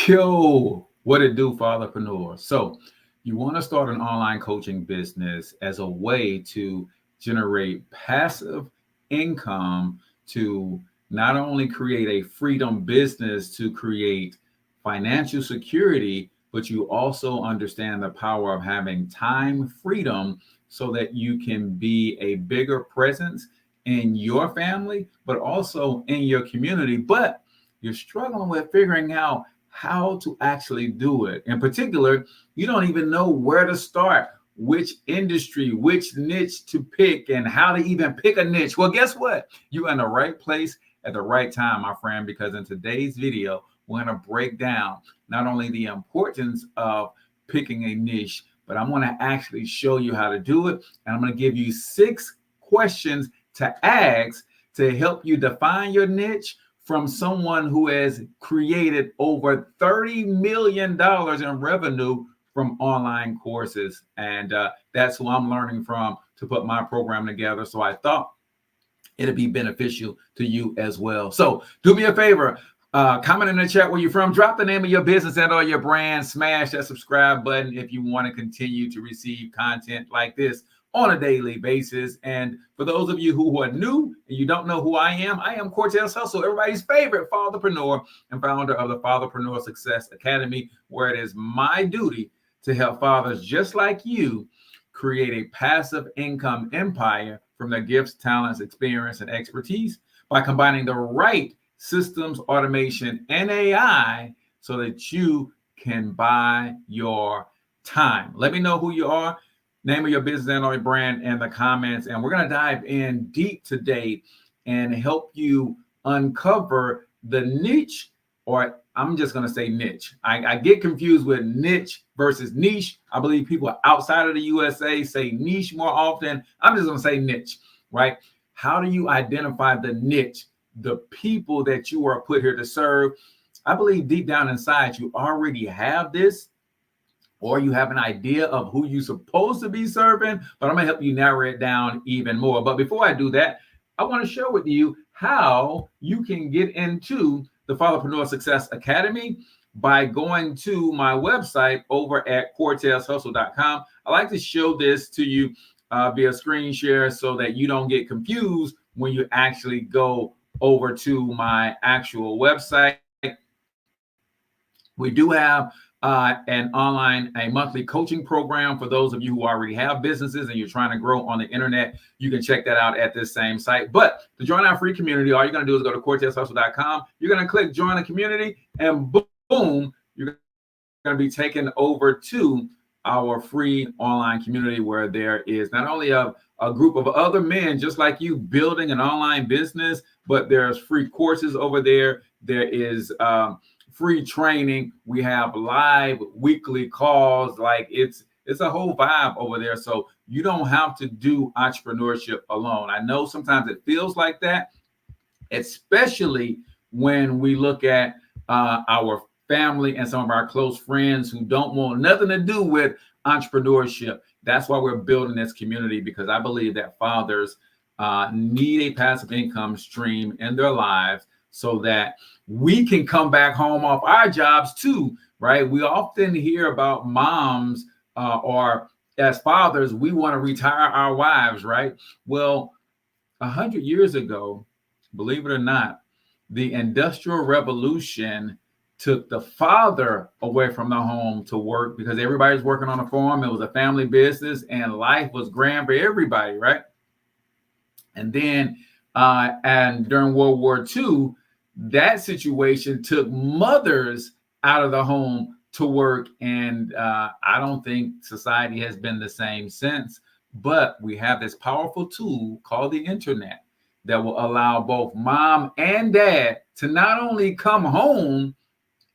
Yo, what it do, fatherpreneur? So, you want to start an online coaching business as a way to generate passive income to not only create a freedom business to create financial security, but you also understand the power of having time freedom so that you can be a bigger presence in your family, but also in your community. But you're struggling with figuring out how to actually do it. In particular, you don't even know where to start, which industry, which niche to pick, and how to even pick a niche. Well, guess what? You're in the right place at the right time, my friend, because in today's video, we're going to break down not only the importance of picking a niche, but I'm going to actually show you how to do it. And I'm going to give you 6 questions to ask to help you define your niche from someone who has created over $30 million in revenue from online courses. And that's who I'm learning from to put my program together. So I thought it'd be beneficial to you as well. So do me a favor, comment in the chat where you're from, drop the name of your business and or your brand, smash that subscribe button if you want to continue to receive content like this on a daily basis. And for those of you who are new and you don't know who I am Cortez Hustle, everybody's favorite fatherpreneur and founder of the Fatherpreneur Success Academy, where it is my duty to help fathers just like you create a passive income empire from their gifts, talents, experience, and expertise by combining the right systems, automation, and AI so that you can buy your time. Let me know who you are, name of your business and or your brand in the comments, and we're going to dive in deep today and help you uncover the niche, or I'm just going to say niche. I get confused with niche versus niche. I believe people outside of the USA say niche more often. I'm just going to say niche, right? How do you identify the niche, the people that you are put here to serve? I believe deep down inside you already have this, or you have an idea of who you're supposed to be serving, but I'm going to help you narrow it down even more. But before I do that, I want to share with you how you can get into the Fatherpreneur Success Academy by going to my website over at cortezhustle.com. I like to show this to you via screen share so that you don't get confused when you actually go over to my actual website. We do have a monthly coaching program for those of you who already have businesses and you're trying to grow on the internet. You can check that out at this same site. But to join our free community, all you're going to do is go to cortezhustle.com. You're going to click join a community, and boom, you're going to be taken over to our free online community where there is not only a group of other men just like you building an online business, but there's free courses over there. There is free training. We have live weekly calls. Like it's a whole vibe over there. So you don't have to do entrepreneurship alone. I know sometimes it feels like that, especially when we look at our family and some of our close friends who don't want nothing to do with entrepreneurship. That's why we're building this community, because I believe that fathers need a passive income stream in their lives so that we can come back home off our jobs too, right? We often hear about moms or as fathers, we want to retire our wives, right? Well, 100 years ago, believe it or not, the Industrial Revolution took the father away from the home to work because everybody's working on a farm. It was a family business and life was grand for everybody, right? And then and during World War II, that situation took mothers out of the home to work. And I don't think society has been the same since, but we have this powerful tool called the internet that will allow both mom and dad to not only come home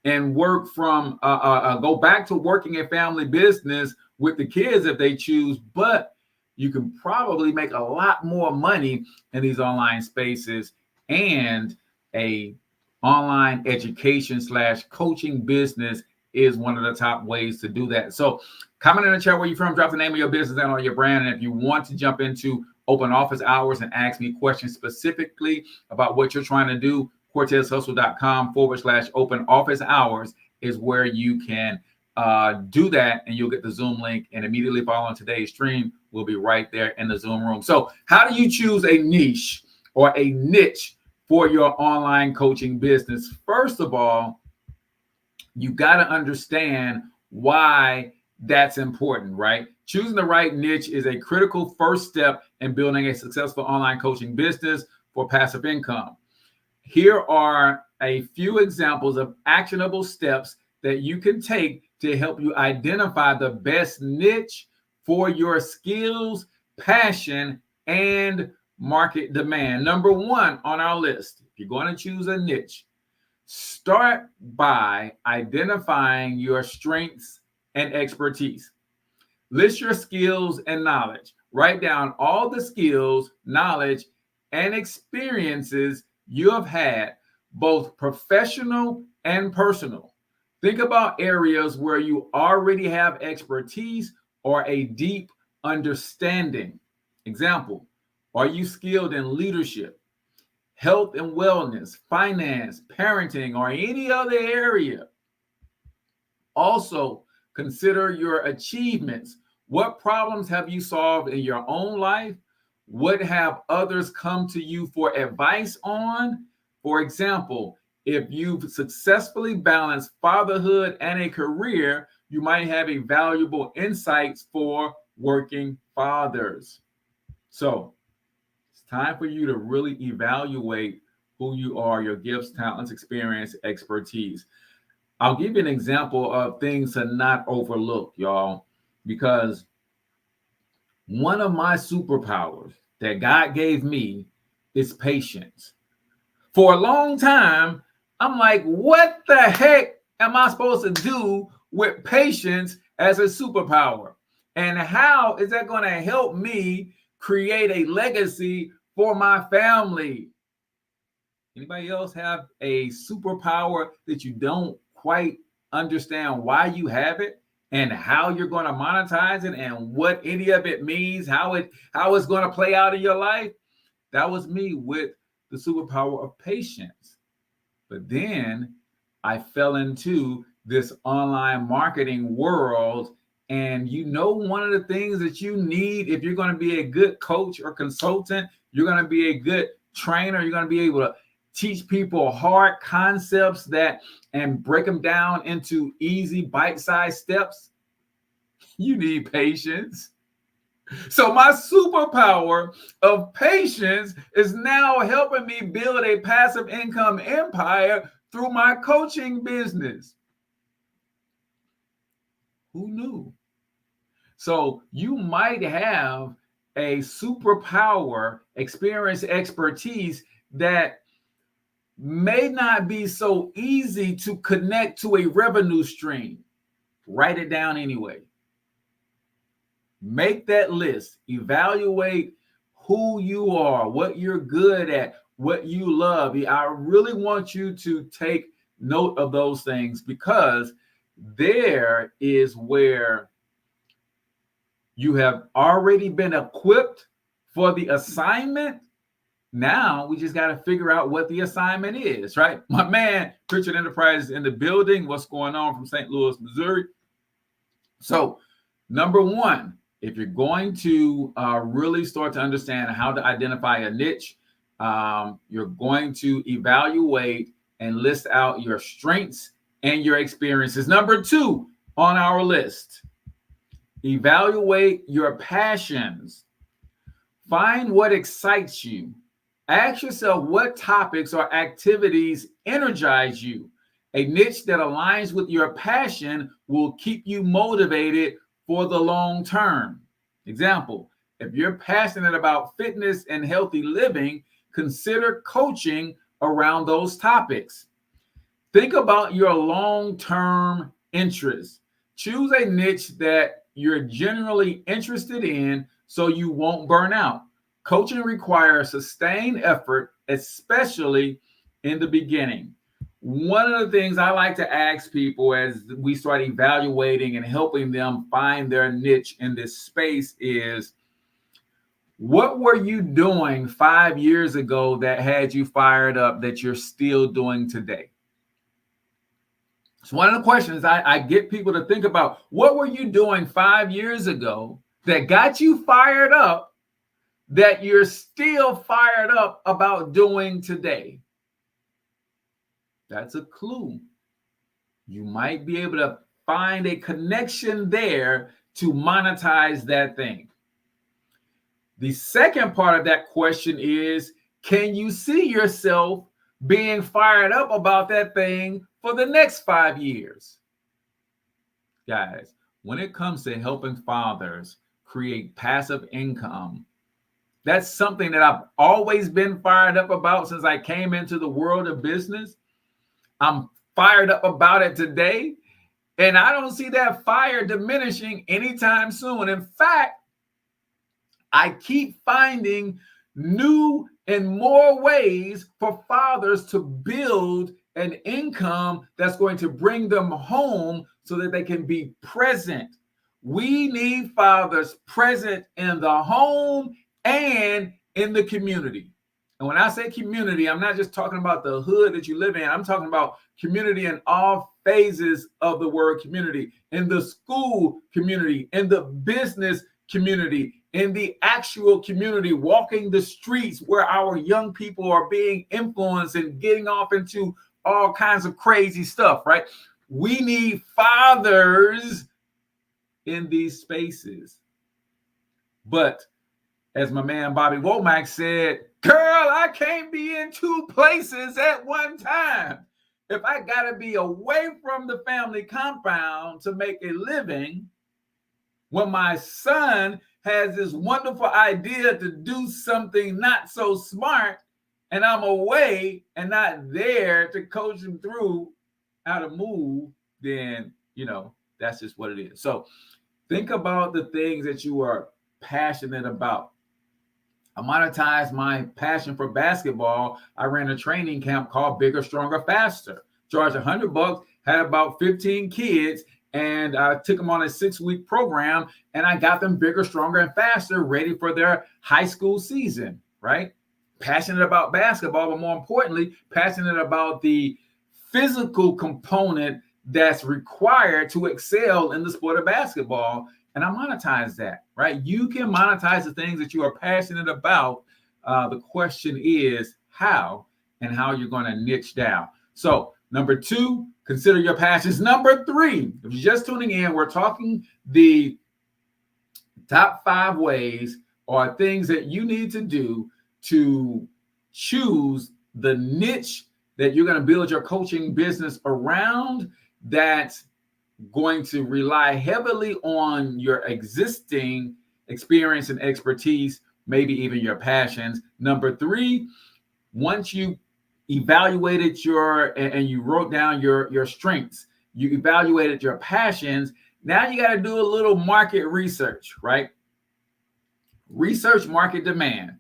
and work from, go back to working a family business with the kids if they choose, but you can probably make a lot more money in these online spaces, and a online education / coaching business is one of the top ways to do that. So comment in the chat where you're from, drop the name of your business and or your brand. And if you want to jump into open office hours and ask me questions specifically about what you're trying to do, cortezhustle.com / open office hours. is where you can do that, and you'll get the Zoom link. And immediately following today's stream, we'll be right there in the Zoom room. So how do you choose a niche or a niche for your online coaching business? First of all, you got to understand why that's important, right? Choosing the right niche is a critical first step in building a successful online coaching business for passive income. Here are a few examples of actionable steps that you can take to help you identify the best niche for your skills, passion, and market demand. Number one on our list, if you're going to choose a niche, start by identifying your strengths and expertise. List your skills and knowledge. Write down all the skills, knowledge, and experiences you have had, both professional and personal. Think about areas where you already have expertise or a deep understanding. Example, are you skilled in leadership, health and wellness, finance, parenting, or any other area? Also, consider your achievements. What problems have you solved in your own life? What have others come to you for advice on? For example, if you've successfully balanced fatherhood and a career, you might have a valuable insights for working fathers. So it's time for you to really evaluate who you are, your gifts, talents, experience, expertise. I'll give you an example of things to not overlook, y'all, because one of my superpowers that God gave me is patience. For a long time, I'm like, what the heck am I supposed to do with patience as a superpower? And how is that going to help me create a legacy for my family? Anybody else have a superpower that you don't quite understand why you have it and how you're going to monetize it and what any of it means, how it's going to play out in your life? That was me with the superpower of patience. But then I fell into this online marketing world. And one of the things that you need if you're going to be a good coach or consultant, you're going to be a good trainer, you're going to be able to teach people hard concepts and break them down into easy bite-sized steps. You need patience. So my superpower of patience is now helping me build a passive income empire through my coaching business. Who knew? So you might have a superpower, experience, expertise that may not be so easy to connect to a revenue stream. Write it down anyway. Make that list. Evaluate who you are, what you're good at, what you love. I really want you to take note of those things, because there is where you have already been equipped for the assignment. Now we just got to figure out what the assignment is, right? My man, Richard Enterprises in the building. What's going on from St. Louis, Missouri? So, number one, if you're going to really start to understand how to identify a niche, you're going to evaluate and list out your strengths and your experiences. Number two on our list, evaluate your passions. Find what excites you. Ask yourself what topics or activities energize you. A niche that aligns with your passion will keep you motivated for the long term. Example, if you're passionate about fitness and healthy living, consider coaching around those topics. Think about your long-term interests. Choose a niche that you're generally interested in so you won't burn out. Coaching requires sustained effort, especially in the beginning. One of the things I like to ask people as we start evaluating and helping them find their niche in this space is, what were you doing 5 years ago that had you fired up that you're still doing today? It's one of the questions I get people to think about. What were you doing 5 years ago that got you fired up that you're still fired up about doing today? That's a clue. You might be able to find a connection there to monetize that thing. The second part of that question is, can you see yourself being fired up about that thing for the next 5 years? Guys, when it comes to helping fathers create passive income, that's something that I've always been fired up about since I came into the world of business. I'm fired up about it today, and I don't see that fire diminishing anytime soon. In fact, I keep finding new and more ways for fathers to build an income that's going to bring them home so that they can be present. We need fathers present in the home and in the community. And when I say community, I'm not just talking about the hood that you live in. I'm talking about community in all phases of the word community, in the school community, in the business community, in the actual community, walking the streets where our young people are being influenced and getting off into all kinds of crazy stuff, right? We need fathers in these spaces. But as my man Bobby Womack said, girl, I can't be in two places at one time. If I got to be away from the family compound to make a living, when my son has this wonderful idea to do something not so smart, and I'm away and not there to coach him through how to move, then, that's just what it is. So think about the things that you are passionate about. I monetized my passion for basketball. I ran a training camp called Bigger, Stronger, Faster. Charged $100, had about 15 kids, and I took them on a 6-week program, and I got them bigger, stronger, and faster, ready for their high school season, right? Passionate about basketball, but more importantly, passionate about the physical component that's required to excel in the sport of basketball. And I monetize that, right? You can monetize the things that you are passionate about. The question is how and how you're going to niche down. So number 2, consider your passions. Number 3, if you're just tuning in, we're talking the top 5 ways or things that you need to do to choose the niche that you're going to build your coaching business around, that's going to rely heavily on your existing experience and expertise, maybe even your passions. Number 3, once you evaluated and you wrote down your strengths, you evaluated your passions, now you got to do a little market research, right? Research market demand.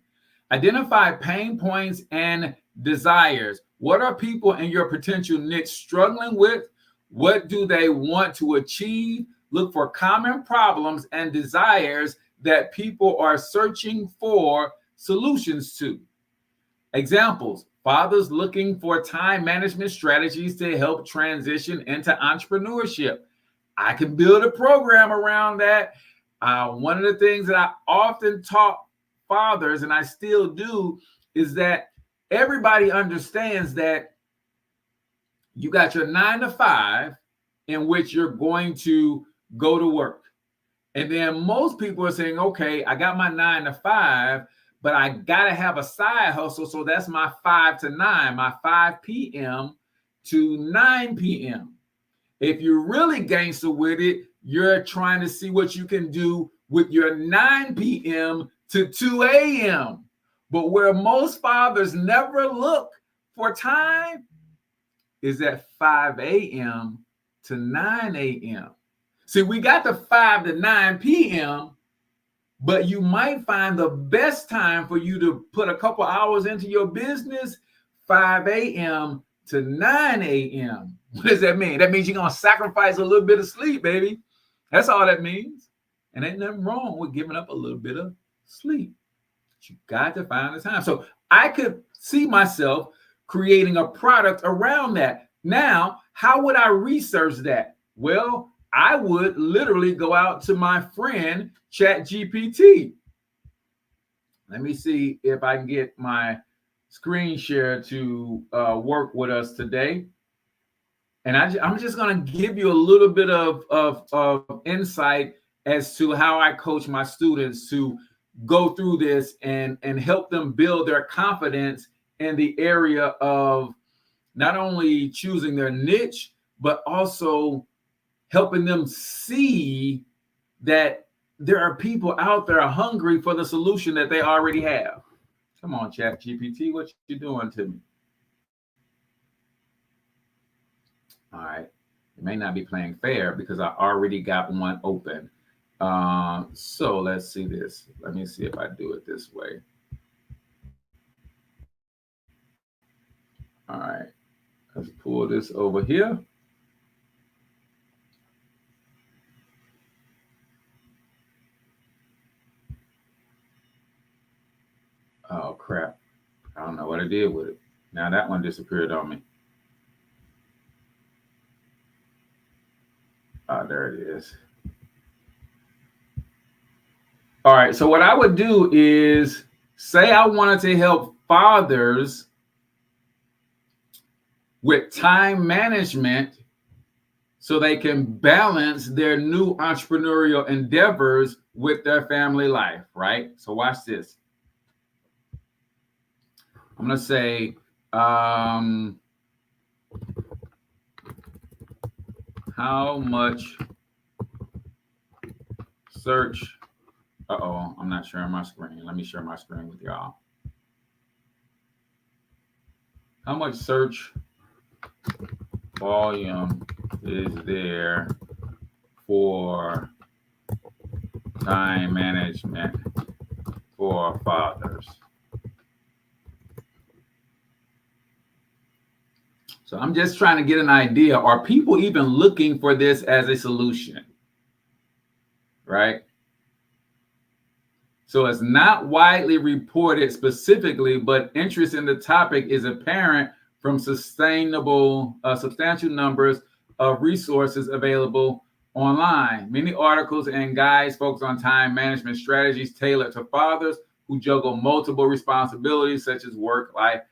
Identify pain points and desires. What are people in your potential niche struggling with? What do they want to achieve? Look for common problems and desires that people are searching for solutions to. Examples: fathers looking for time management strategies to help transition into entrepreneurship. I can build a program around that. One of the things that I often taught fathers, and I still do, is that everybody understands that you got your 9 to 5 in which you're going to go to work. And then most people are saying, okay, I got my 9 to 5, but I got to have a side hustle. So that's my 5 to 9, my 5 p.m. to 9 p.m. If you're really gangster with it, you're trying to see what you can do with your 9 p.m. to 2 a.m. But where most fathers never look for time is at 5 a.m. to 9 a.m. See, we got the 5 to 9 p.m., but you might find the best time for you to put a couple hours into your business, 5 a.m. to 9 a.m. What does that mean? That means you're going to sacrifice a little bit of sleep, baby. That's all that means. And ain't nothing wrong with giving up a little bit of sleep. But you got to find the time. So I could see myself creating a product around that. Now, How would I research that? Well, I would literally go out to my friend ChatGPT. Let me see if I can get my screen share to work with us today. And I'm just going to give you a little bit of insight as to how I coach my students to go through this and help them build their confidence in the area of not only choosing their niche, but also helping them see that there are people out there hungry for the solution that they already have. Come on, Chat GPT, what you doing to me? All right. It may not be playing fair because I already got one open. So let's see this. Let me see if I do it this way. All right. Let's pull this over here. Oh, crap. I don't know what I did with it. Now that one disappeared on me. There it is. All right. So what I would do is say I wanted to help fathers with time management so they can balance their new entrepreneurial endeavors with their family life, right? So watch this. I'm going to say, how much search? I'm not sharing my screen. Let me share my screen with y'all. How much search volume is there for time management for fathers? So I'm just trying to get an idea. Are people even looking for this as a solution? Right? So it's not widely reported specifically, but interest in the topic is apparent from substantial numbers of resources available online. Many articles and guides focus on time management strategies tailored to fathers who juggle multiple responsibilities such as work, life.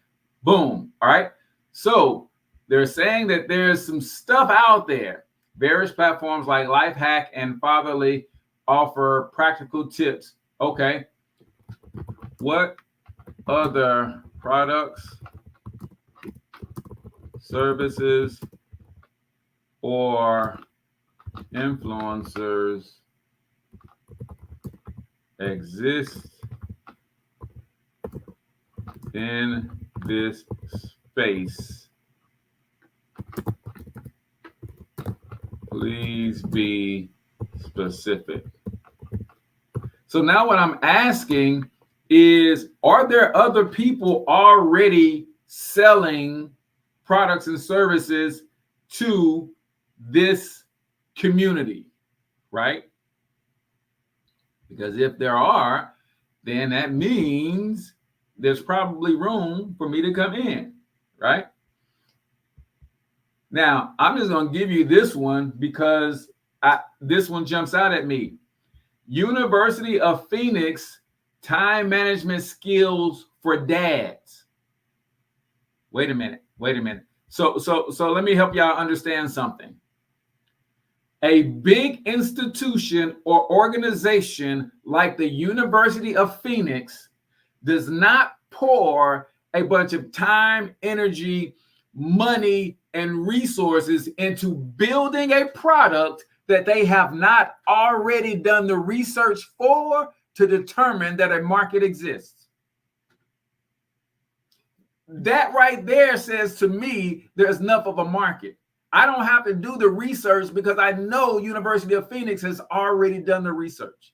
Boom. All right. So they're saying that there's some stuff out there. Various platforms like Lifehack and Fatherly offer practical tips. Okay. What other products, services, or influencers exist in this space? Please be specific. So now what I'm asking is, are there other people already selling products and services to this community, right? Because if there are, then that means there's probably room for me to come in, right? Now, I'm just going to give you this one because this one jumps out at me. University of Phoenix time management skills for dads. Wait a minute. So let me help y'all understand something. A big institution or organization like the University of Phoenix does not pour a bunch of time, energy, money, and resources into building a product that they have not already done the research for to determine that a market exists. That right there says to me there's enough of a market. I don't have to do the research because I know University of Phoenix has already done the research.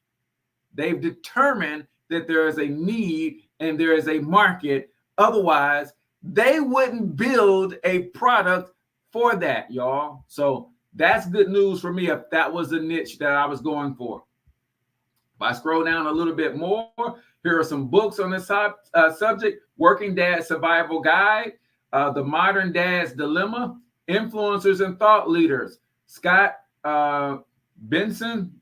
They've determined that there is a need and there is a market. Otherwise, they wouldn't build a product for that, y'all. So that's good news for me if that was the niche that I was going for. If I scroll down a little bit more, here are some books on this subject. Working Dad Survival Guide, The Modern Dad's Dilemma, influencers and thought leaders. Scott Benson,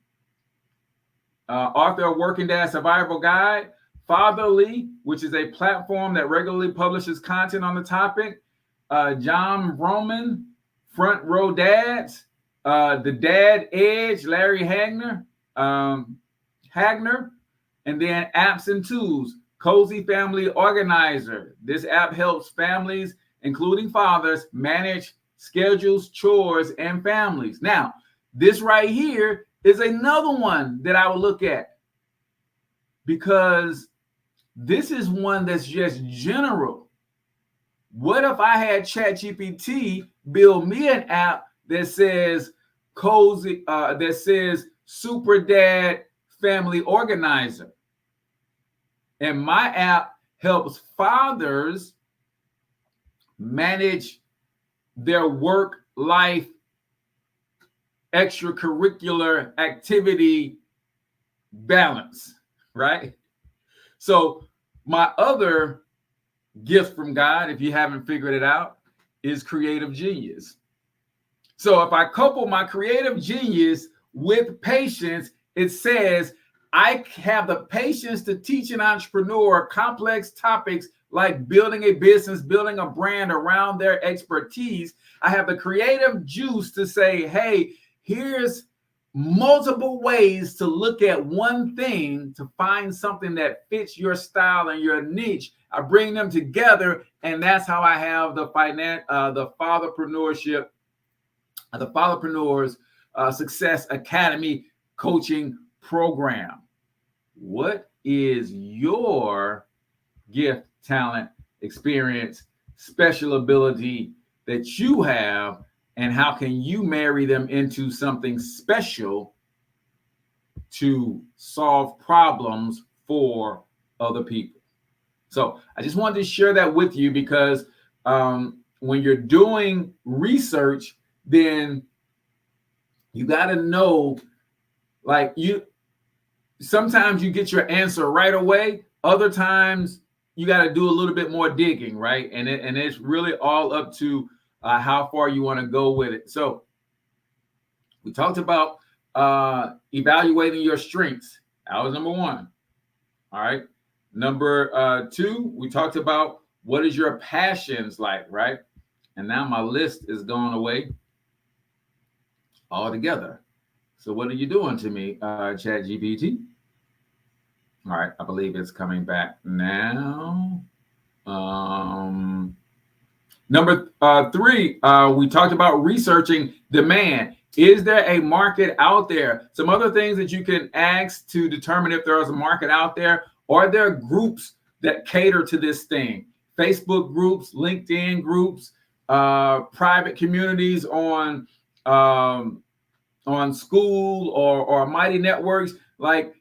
author of Working Dad Survival Guide. Fatherly, which is a platform that regularly publishes content on the topic. John Roman, Front Row Dads. The Dad Edge, Larry Hagner. And then Apps and Tools, Cozy Family Organizer. This app helps families, including fathers, manage schedules, chores, and families. Now, this right here is another one that I will look at, because this is one that's just general. What if I had ChatGPT build me an app that says Cozy, that says Super Dad Family Organizer? And my app helps fathers manage their work-life extracurricular activity balance, right? So my other gift from God, if you haven't figured it out, is creative genius. So if I couple my creative genius with patience, it says I have the patience to teach an entrepreneur complex topics like building a business, building a brand around their expertise. I have the creative juice to say, hey, here's multiple ways to look at one thing to find something that fits your style and your niche. I bring them together, and that's how I have the Fatherpreneurs Success Academy coaching program. What is your gift, talent, experience, special ability that you have, and how can you marry them into something special to solve problems for other people? So I just wanted to share that with you, because when you're doing research, then you got to know, like, sometimes you get your answer right away. Other times you got to do a little bit more digging, right? And it's really all up to how far you want to go with it. So we talked about evaluating your strengths. That was number one. All right. Number two, we talked about what is your passions like, right? And now my list is going away altogether. So what are you doing to me, ChatGPT? All right, I believe it's coming back now. Number three, we talked about researching demand. Is there a market out there? Some other things that you can ask to determine if there is a market out there. Are there groups that cater to this thing? Facebook groups, LinkedIn groups, private communities on school or mighty networks. Like,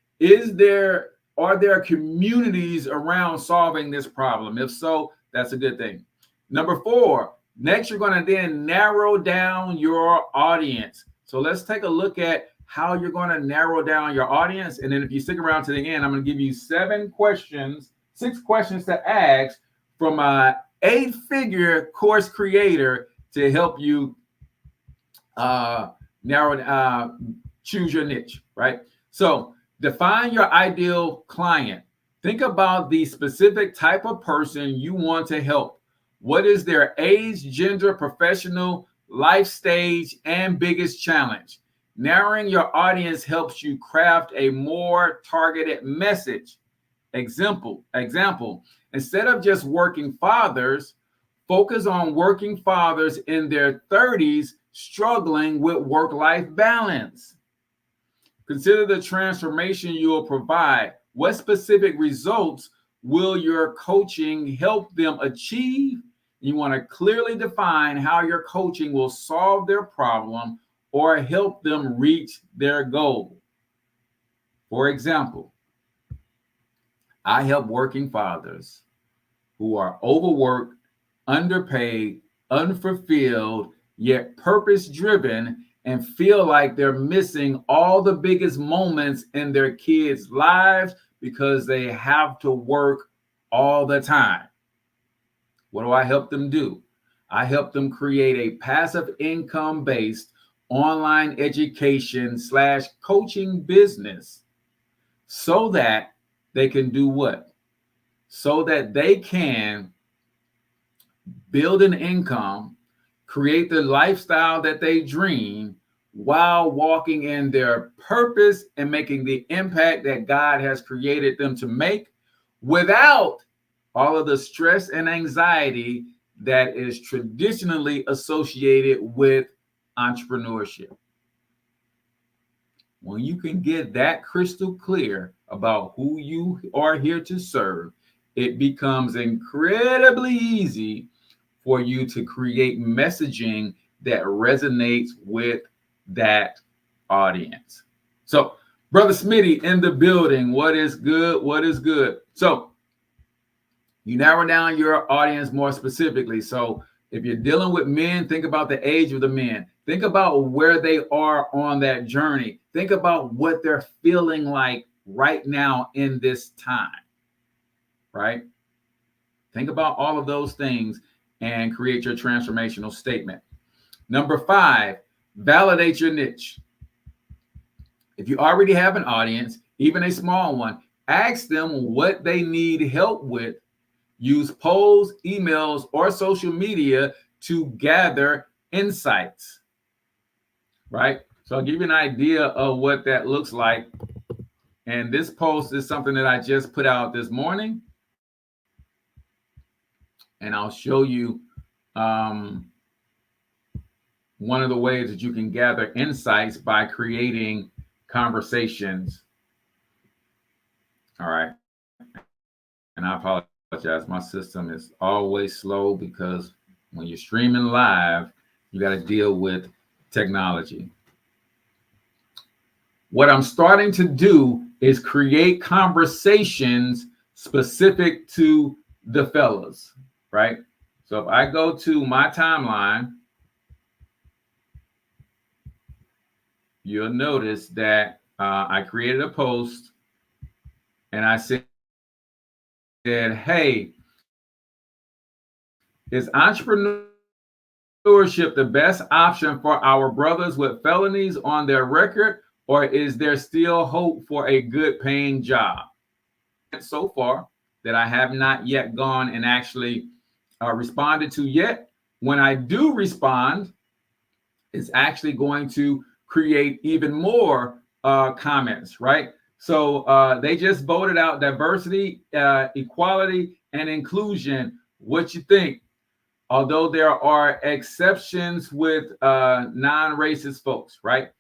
are there communities around solving this problem? If so, that's a good thing. Number four, next, you're going to then narrow down your audience. So let's take a look at how you're going to narrow down your audience. And then if you stick around to the end, I'm going to give you 6 questions to ask from an 8-figure course creator to help you choose your niche, right? So define your ideal client. Think about the specific type of person you want to help. What is their age, gender, professional, life stage, and biggest challenge? Narrowing your audience helps you craft a more targeted message. Example, instead of just working fathers, focus on working fathers in their 30s struggling with work-life balance. Consider the transformation you will provide. What specific results will your coaching help them achieve? You want to clearly define how your coaching will solve their problem or help them reach their goal. For example, I help working fathers who are overworked, underpaid, unfulfilled, yet purpose-driven, and feel like they're missing all the biggest moments in their kids' lives because they have to work all the time. What do I help them do? I help them create a passive income based online education / coaching business so that they can do what? So that they can build an income, create the lifestyle that they dream while walking in their purpose and making the impact that God has created them to make without all of the stress and anxiety that is traditionally associated with entrepreneurship. When you can get that crystal clear about who you are here to serve, it becomes incredibly easy for you to create messaging that resonates with that audience. So, Brother Smitty in the building. What is good? What is good? So, you narrow down your audience more specifically. So, if you're dealing with men, think about the age of the men. Think about where they are on that journey. Think about what they're feeling like right now in this time, right? Think about all of those things and create your transformational statement. Number 5, validate your niche. If you already have an audience, even a small one, ask them what they need help with. Use polls, emails, or social media to gather insights, right? So I'll give you an idea of what that looks like. And this post is something that I just put out this morning. And I'll show you one of the ways that you can gather insights by creating conversations. All right. And I apologize. My system is always slow because when you're streaming live, you got to deal with technology. What I'm starting to do is create conversations specific to the fellas, right? So if I go to my timeline, you'll notice that I created a post and I said, hey, is entrepreneurship the best option for our brothers with felonies on their record, or is there still hope for a good paying job? So far that I have not yet gone and actually responded to yet. When I do respond, it's actually going to create even more comments, right? So they just voted out diversity, equality, and inclusion. What you think? Although there are exceptions with non-racist folks, right?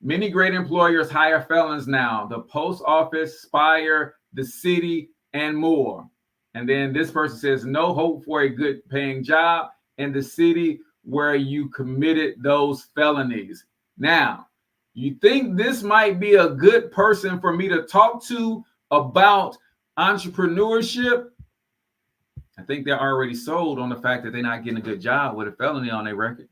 Many great employers hire felons now. The post office, Spire, the city, and more. And then this person says, no hope for a good paying job in the city where you committed those felonies. Now, you think this might be a good person for me to talk to about entrepreneurship? I think they're already sold on the fact that they're not getting a good job with a felony on their record.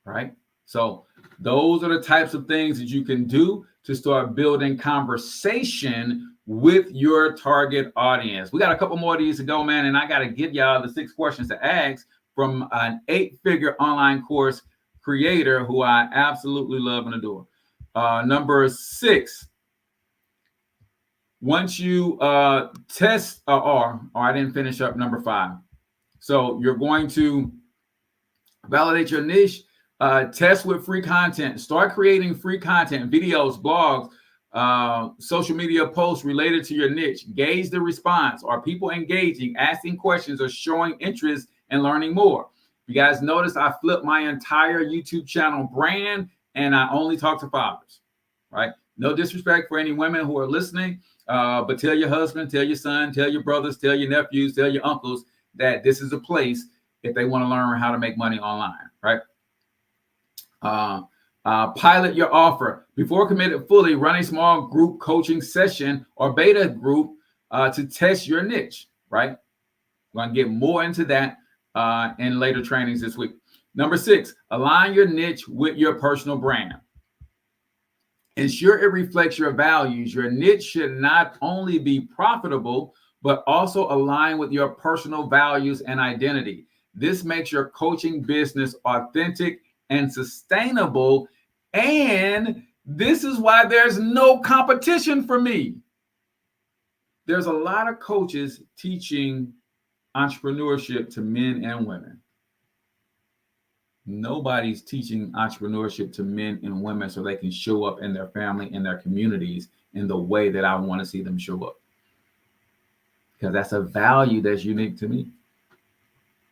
Right? So those are the types of things that you can do to start building conversation with your target audience. We got a couple more of these to go, man, and I got to give y'all the 6 questions to ask from an 8-figure online course creator who I absolutely love and adore. Number 6, once you test, or I didn't finish up number 5. So you're going to validate your niche, test with free content, start creating free content, videos, blogs, social media posts related to your niche. Gauge the response. Are people engaging, asking questions, or showing interest and learning more? You guys notice I flipped my entire YouTube channel brand and I only talk to fathers, right? No disrespect for any women who are listening, but tell your husband, tell your son, tell your brothers, tell your nephews, tell your uncles that this is a place if they want to learn how to make money online, right? Pilot your offer. Before committed fully, run a small group coaching session or beta group to test your niche, right? We're going to get more into that in later trainings this week. Number 6, align your niche with your personal brand. Ensure it reflects your values. Your niche should not only be profitable, but also align with your personal values and identity. This makes your coaching business authentic and sustainable. And this is why there's no competition for me. There's a lot of coaches teaching entrepreneurship to men and women. Nobody's teaching entrepreneurship to men and women so they can show up in their family and their communities in the way that I want to see them show up. Because that's a value that's unique to me.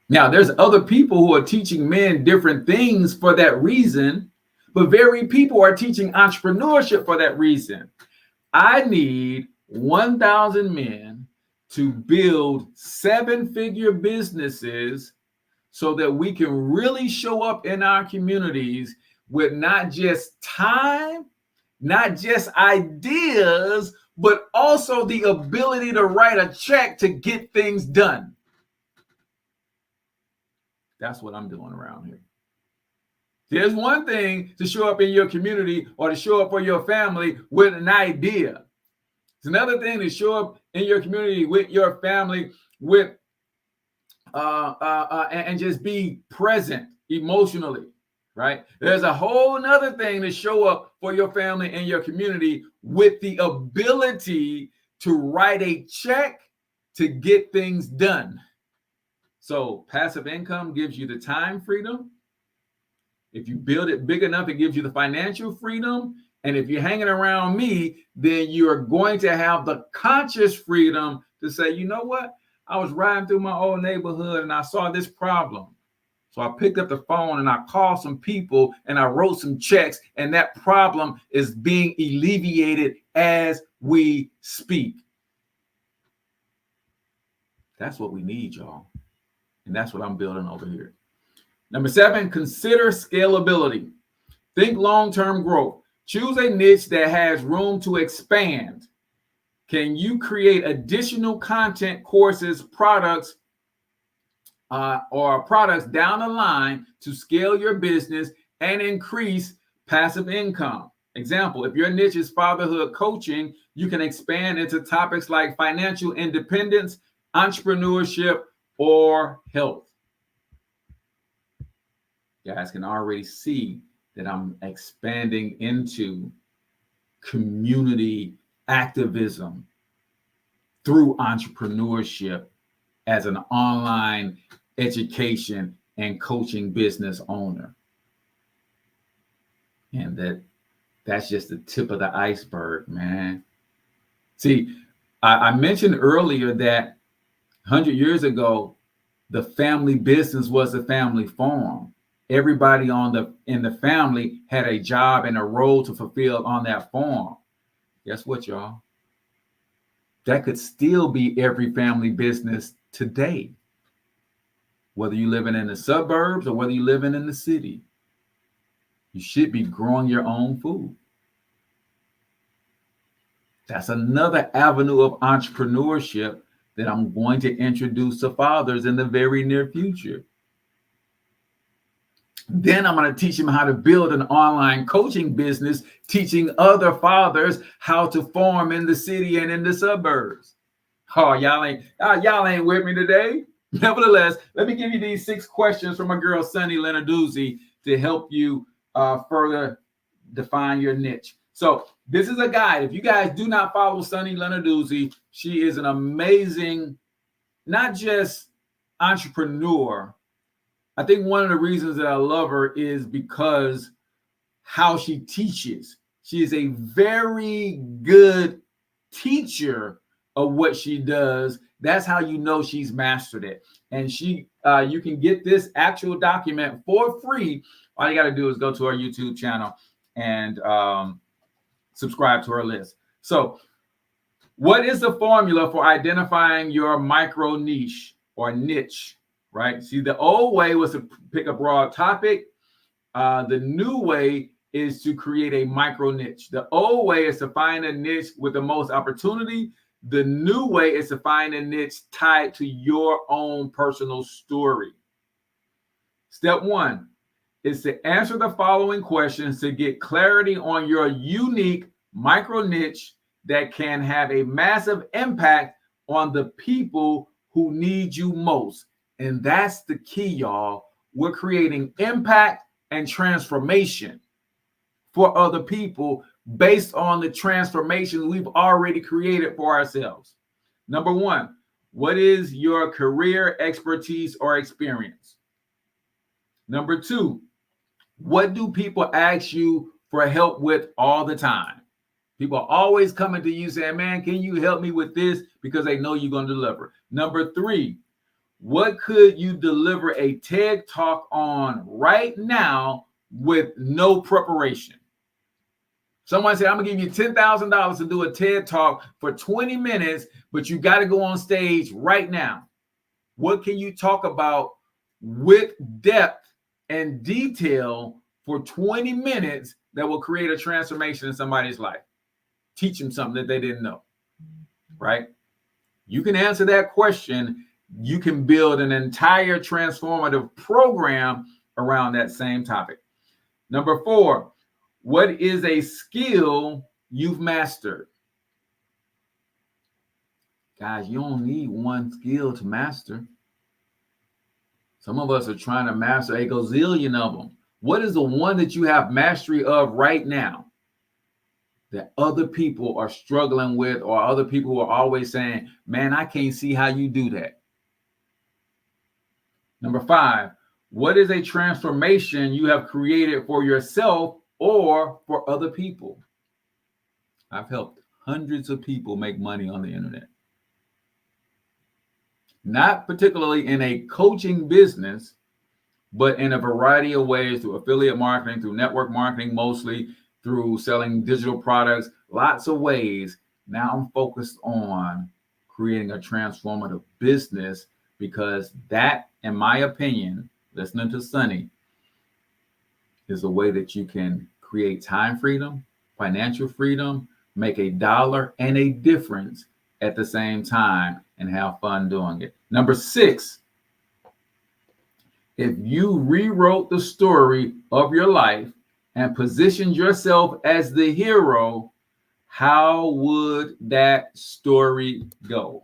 Now, there's other people who are teaching men different things for that reason, but very people are teaching entrepreneurship for that reason. I need 1,000 men to build 7-figure businesses so that we can really show up in our communities with not just time, not just ideas, but also the ability to write a check to get things done. That's what I'm doing around here. There's one thing to show up in your community or to show up for your family with an idea. It's another thing to show up in your community with your family with and just be present emotionally, right? There's a whole nother thing to show up for your family and your community with the ability to write a check to get things done. So passive income gives you the time freedom. If you build it big enough, it gives you the financial freedom. And if you're hanging around me, then you're going to have the conscious freedom to say, you know what? I was riding through my old neighborhood and I saw this problem. So I picked up the phone and I called some people and I wrote some checks, and that problem is being alleviated as we speak. That's what we need, y'all. And that's what I'm building over here. Number 7, consider scalability. Think long-term growth. Choose a niche that has room to expand. Can you create additional content, courses, products, or products down the line to scale your business and increase passive income? Example, if your niche is fatherhood coaching, you can expand into topics like financial independence, entrepreneurship, or health. You guys can already see that I'm expanding into community activism through entrepreneurship as an online education and coaching business owner. And that's just the tip of the iceberg, man. See, I mentioned earlier that 100 years ago, the family business was a family farm. Everybody in the family had a job and a role to fulfill on that farm. Guess what, y'all? That could still be every family business today, whether you're living in the suburbs or whether you're living in the city. You should be growing your own food. That's another avenue of entrepreneurship that I'm going to introduce to fathers in the very near future. Then I'm going to teach them how to build an online coaching business, teaching other fathers how to farm in the city and in the suburbs. Oh, y'all ain't with me today. Nevertheless, let me give you these 6 questions from my girl, Sunny Lenarduzzi, to help you further define your niche. So this is a guide. If you guys do not follow Sunny Lenarduzzi, she is an amazing, not just entrepreneur. I think one of the reasons that I love her is because how she teaches. She is a very good teacher of what she does. That's how you know she's mastered it. And you can get this actual document for free. All you got to do is go to our YouTube channel and subscribe to her list. So what is the formula for identifying your micro niche or niche? Right? See, the old way was to pick a broad topic. The new way is to create a micro niche. The old way is to find a niche with the most opportunity. The new way is to find a niche tied to your own personal story. Step 1 is to answer the following questions to get clarity on your unique micro niche that can have a massive impact on the people who need you most. And that's the key, y'all. We're creating impact and transformation for other people based on the transformation we've already created for ourselves. Number one, what is your career expertise or experience? Number two, what do people ask you for help with all the time? People are always coming to you saying, man, can you help me with this? Because they know you're going to deliver. Number three, what could you deliver a TED Talk on right now with no preparation? Someone said, I'm going to give you $10,000 to do a TED Talk for 20 minutes, but you got to go on stage right now. What can you talk about with depth and detail for 20 minutes that will create a transformation in somebody's life? Teach them something that they didn't know, right? You can answer that question. You can build an entire transformative program around that same topic. Number four, what is a skill you've mastered? Guys, you don't need one skill to master. Some of us are trying to master a gazillion of them. What is the one that you have mastery of right now that other people are struggling with, or other people who are always saying, man, I can't see how you do that? Number five, what is a transformation you have created for yourself or for other people? I've helped hundreds of people make money on the internet. Not particularly in a coaching business, but in a variety of ways, through affiliate marketing, through network marketing, mostly through selling digital products, lots of ways. Now I'm focused on creating a transformative business, because that, in my opinion, listening to Sonny, is a way that you can create time freedom, financial freedom, make a dollar and a difference at the same time, and have fun doing it. Number six, if you rewrote the story of your life and positioned yourself as the hero, how would that story go?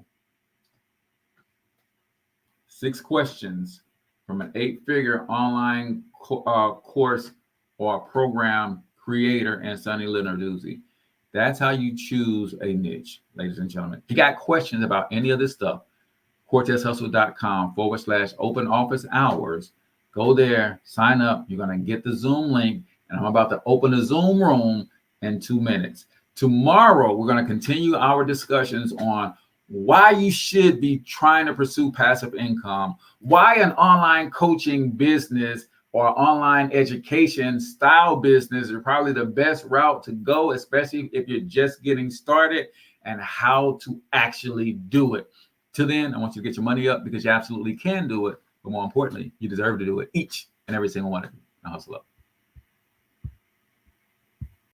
6 questions from an 8-figure online course or program creator and Sonny Lenarduzzi. That's how you choose a niche, ladies and gentlemen. If you got questions about any of this stuff, CortezHustle.com/open office hours. Go there, sign up. You're going to get the Zoom link, and I'm about to open the Zoom room in 2 minutes. Tomorrow, we're going to continue our discussions on why you should be trying to pursue passive income, why an online coaching business or online education style business is probably the best route to go, especially if you're just getting started, and how to actually do it. Till then, I want you to get your money up, because you absolutely can do it. But more importantly, you deserve to do it, each and every single one of you. Now hustle up.